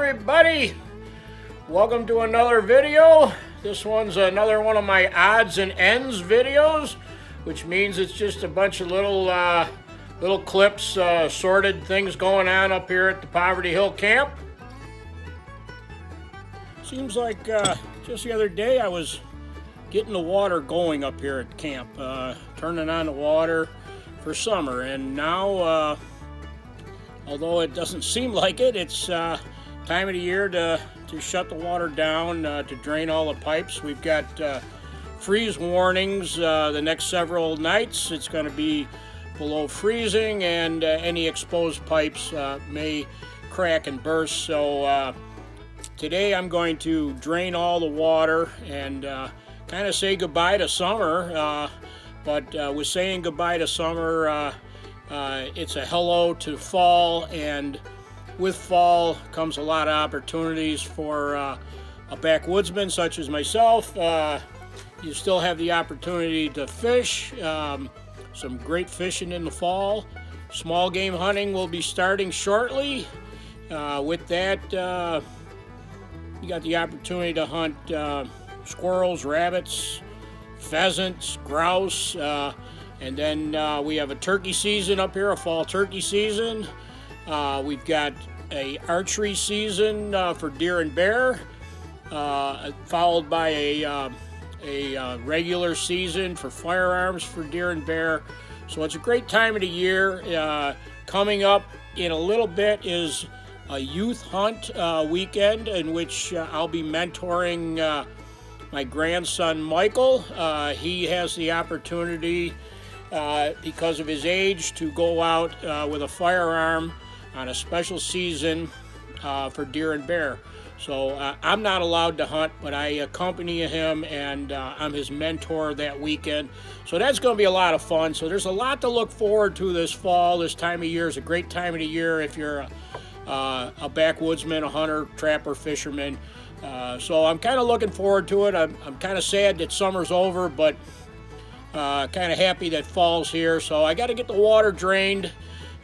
everybody, welcome to another video. This one's another one of my odds and ends videos, which means it's just a bunch of little clips, sorted things going on up here at the Poverty Hill Camp. Seems like just the other day I was getting the water going up here at camp, turning on the water for summer, and now although it doesn't seem like it, it's time of the year to shut the water down, to drain all the pipes. We've got freeze warnings the next several nights. It's going to be below freezing, and any exposed pipes may crack and burst. So today I'm going to drain all the water and kind of say goodbye to summer. But with saying goodbye to summer, it's a hello to fall, and with fall comes a lot of opportunities for a backwoodsman such as myself. You still have the opportunity to fish, some great fishing in the fall. Small game hunting will be starting shortly. With that, you got the opportunity to hunt squirrels, rabbits, pheasants, grouse, and then we have a turkey season up here, a fall turkey season. We've got a archery season for deer and bear, followed by a regular season for firearms for deer and bear. So it's a great time of the year. Coming up in a little bit is a youth hunt weekend in which I'll be mentoring my grandson Michael. He has the opportunity, because of his age, to go out with a firearm on a special season for deer and bear. So I'm not allowed to hunt, but I accompany him, and I'm his mentor that weekend. So that's going to be a lot of fun. So there's a lot to look forward to this fall. This time of year is a great time of the year if you're a backwoodsman, a hunter, trapper, fisherman. So I'm kind of looking forward to it. I'm kind of sad that summer's over, but kind of happy that fall's here. So I got to get the water drained,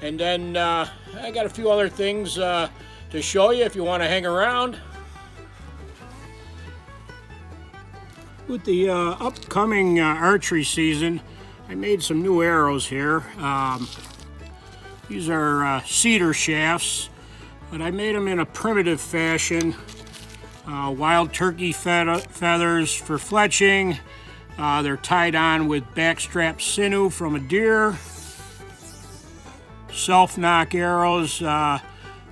and then I got a few other things to show you if you want to hang around. With the upcoming archery season, I made some new arrows here. These are cedar shafts, but I made them in a primitive fashion. Wild turkey feathers for fletching. They're tied on with backstrap sinew from a deer. Self-knock arrows,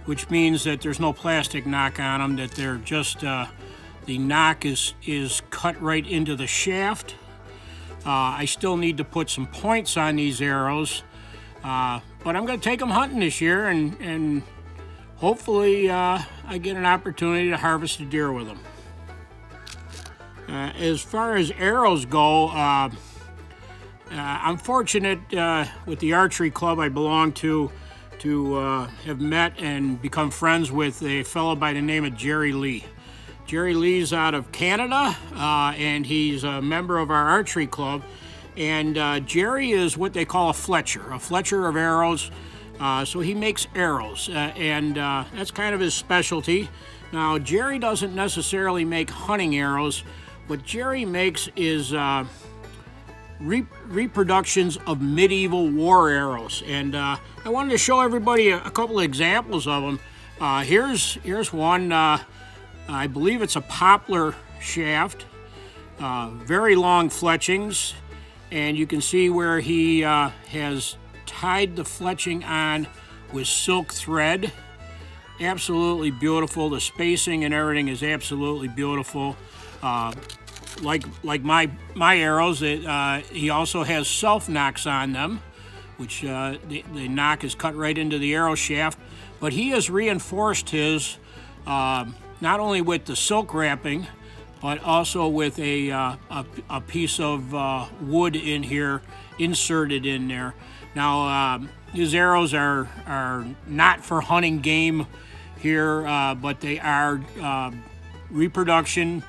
which means that there's no plastic knock on them, that they're just, the knock is cut right into the shaft. I still need to put some points on these arrows, but I'm going to take them hunting this year, and hopefully I get an opportunity to harvest a deer with them. As far as arrows go, I'm fortunate with the archery club I belong to have met and become friends with a fellow by the name of Jerry Lee. Jerry Lee's out of Canada, and he's a member of our archery club. And Jerry is what they call a fletcher of arrows. So he makes arrows, and that's kind of his specialty. Now, Jerry doesn't necessarily make hunting arrows. What Jerry makes is reproductions of medieval war arrows, and I wanted to show everybody a couple of examples of them. Here's one. I believe it's a poplar shaft, very long fletchings, and you can see where he has tied the fletching on with silk thread. Absolutely beautiful. The spacing and everything is absolutely beautiful. Like my arrows, he also has self knocks on them, which the knock is cut right into the arrow shaft. But he has reinforced his not only with the silk wrapping, but also with a piece of wood in here, inserted in there. Now, his arrows are not for hunting game here, but they are reproduction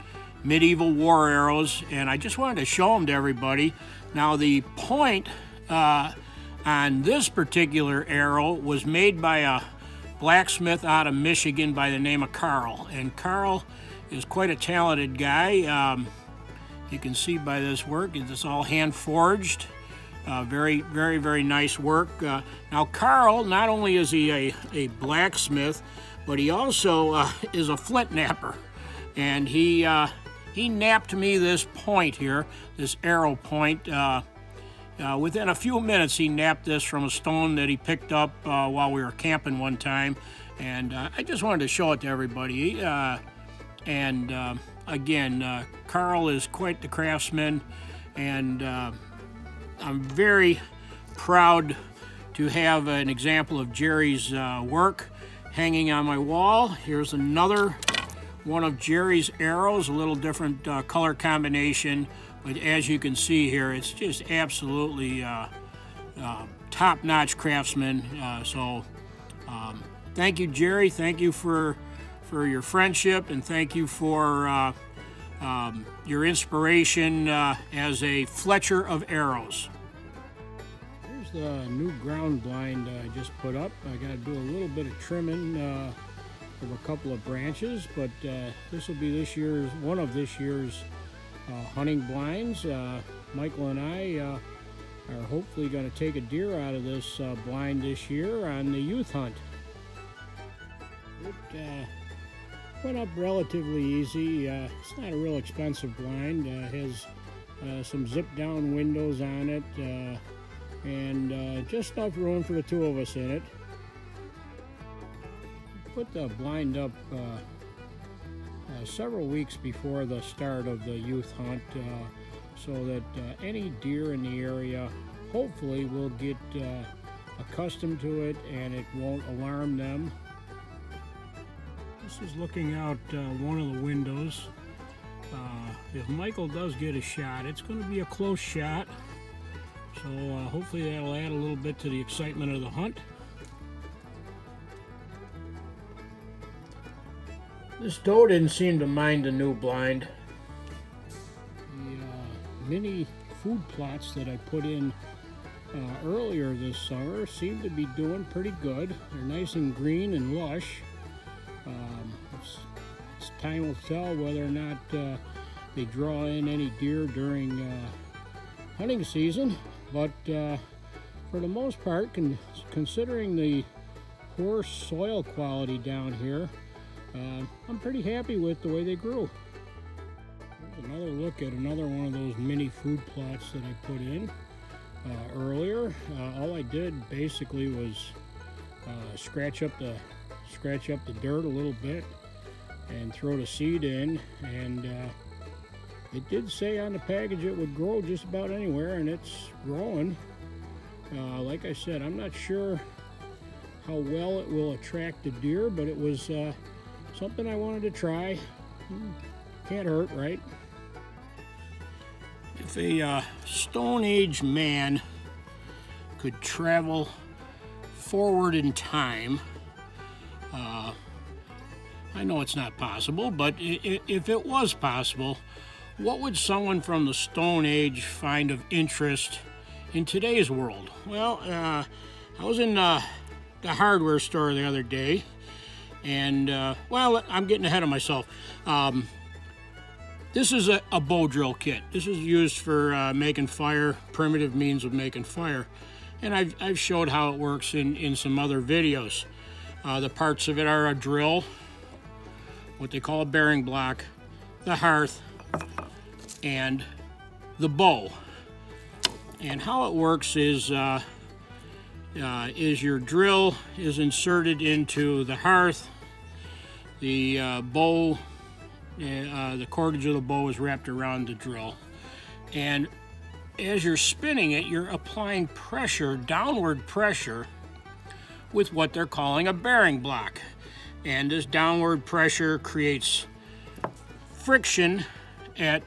medieval war arrows, and I just wanted to show them to everybody. Now, the point on this particular arrow was made by blacksmith out of Michigan by the name of Carl. And Carl is quite a talented guy. You can see by this work, it's all hand forged. Very, very, very nice work. Now, Carl, not only is he a blacksmith, but he also is a flint knapper. And he napped me this point here, this arrow point. Within a few minutes, he napped this from a stone that he picked up while we were camping one time. And I just wanted to show it to everybody. Again, Carl is quite the craftsman, and I'm very proud to have an example of Jerry's work hanging on my wall. Here's another one of Jerry's arrows, a little different color combination, but as you can see here, it's just absolutely top-notch craftsman. Thank you, Jerry. Thank you for your friendship, and thank you for your inspiration as a fletcher of arrows. Here's the new ground blind I just put up. I got to do a little bit of trimming of a couple of branches, but this will be one of this year's hunting blinds. Michael and I are hopefully going to take a deer out of this blind this year on the youth hunt. It went up relatively easy. It's not a real expensive blind. It has some zip-down windows on it, and just enough room for the two of us in it. Put the blind up several weeks before the start of the youth hunt, so that any deer in the area hopefully will get accustomed to it and it won't alarm them. This is looking out one of the windows. If Michael does get a shot, it's going to be a close shot, so hopefully that'll add a little bit to the excitement of the hunt. This doe didn't seem to mind the new blind. The mini food plots that I put in earlier this summer seem to be doing pretty good. They're nice and green and lush. Time will tell whether or not they draw in any deer during hunting season, but for the most part, considering the poor soil quality down here, I'm pretty happy with the way they grew. Here's another look at another one of those mini food plots that I put in earlier. All I did basically was scratch up the dirt a little bit and throw the seed in, and it did say on the package it would grow just about anywhere, and it's growing. Like I said, I'm not sure how well it will attract the deer, but it was something I wanted to try. Can't hurt, right? If a Stone Age man could travel forward in time, I know it's not possible, but if it was possible, what would someone from the Stone Age find of interest in today's world? Well, I was in the hardware store the other day, and, well, I'm getting ahead of myself. This is a bow drill kit. This is used for making fire, primitive means of making fire. And I've showed how it works in some other videos. The parts of it are a drill, what they call a bearing block, the hearth, and the bow. And how it works is your drill is inserted into the hearth, the bow, the cordage of the bow is wrapped around the drill, and as you're spinning it, you're applying pressure, downward pressure, with what they're calling a bearing block. And this downward pressure creates friction at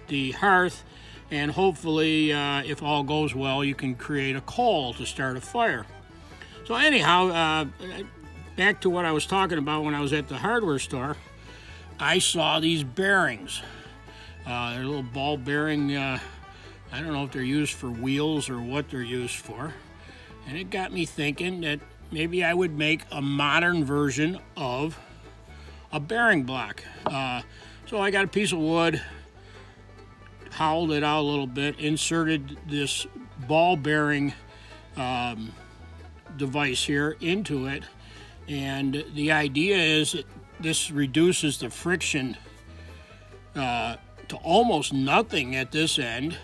the hearth, and hopefully, if all goes well, you can create a coal to start a fire. So anyhow, back to what I was talking about when I was at the hardware store, I saw these bearings. They're a little ball bearing, I don't know if they're used for wheels or what they're used for. And it got me thinking that maybe I would make a modern version of a bearing block. So I got a piece of wood, hollowed it out a little bit, inserted this ball bearing device here into it, and the idea is this reduces the friction to almost nothing at this end.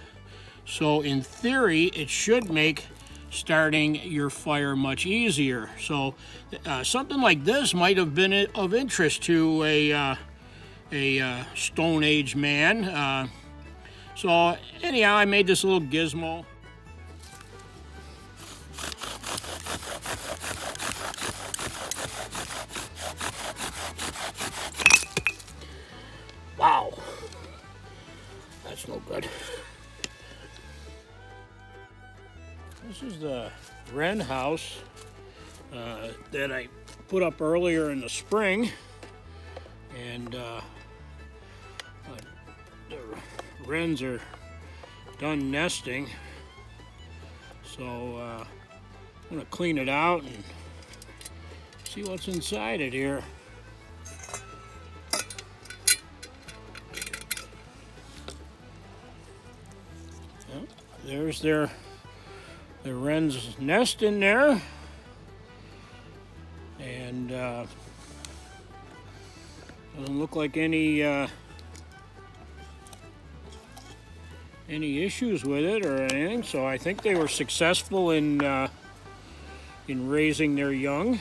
So in theory, it should make starting your fire much easier. So something like this might have been of interest to a Stone Age man. So anyhow, I made this little gizmo. Wow, that's no good. This is the wren house that I put up earlier in the spring, and the wrens are done nesting, so I'm going to clean it out and see what's inside it here. Well, there's the wren's nest in there, and doesn't look like any issues with it or anything. So I think they were successful in raising their young.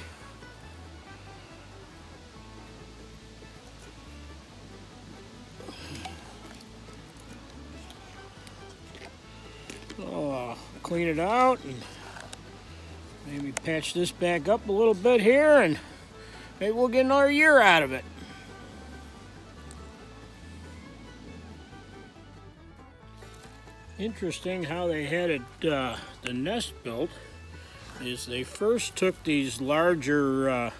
So clean it out and maybe patch this back up a little bit here, and maybe we'll get another year out of it. Interesting how they had it, the nest built, is they first took these larger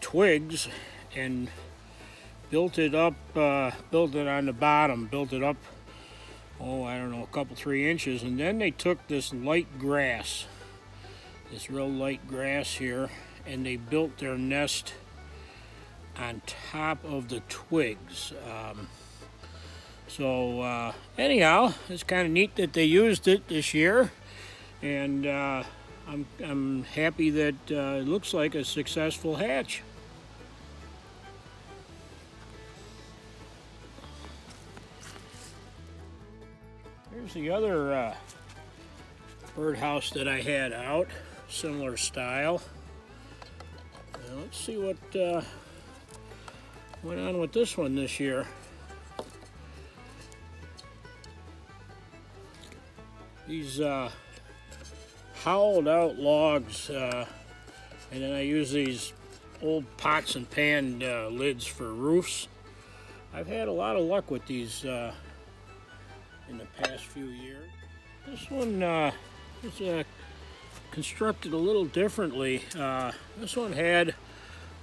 twigs and built it up, built it on the bottom, built it up, oh, I don't know, a couple, 3 inches, and then they took this light grass, this real light grass here, and they built their nest on top of the twigs. So anyhow, it's kind of neat that they used it this year, and I'm happy that it looks like a successful hatch. Here's the other birdhouse that I had out, similar style. Now let's see what went on with this one this year. These hollowed out logs, and then I use these old pots and pan lids for roofs. I've had a lot of luck with these in the past few years. This one is constructed a little differently. This one had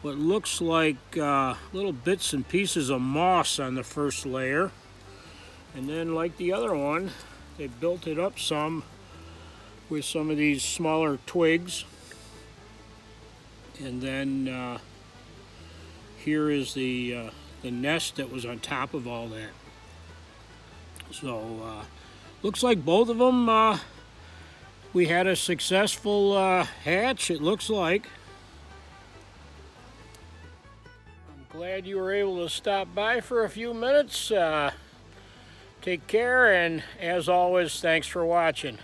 what looks like little bits and pieces of moss on the first layer, and then like the other one, they built it up some with some of these smaller twigs, and then here is the nest that was on top of all that. So looks like both of them we had a successful hatch, it looks like. I'm glad you were able to stop by for a few minutes. Take care, and as always, thanks for watching.